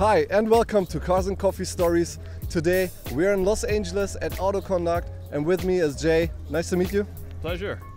Hi and welcome to Cars and Coffee Stories. Today we're in Los Angeles at Auto Conduct and with me is Jay. Nice to meet you. Pleasure.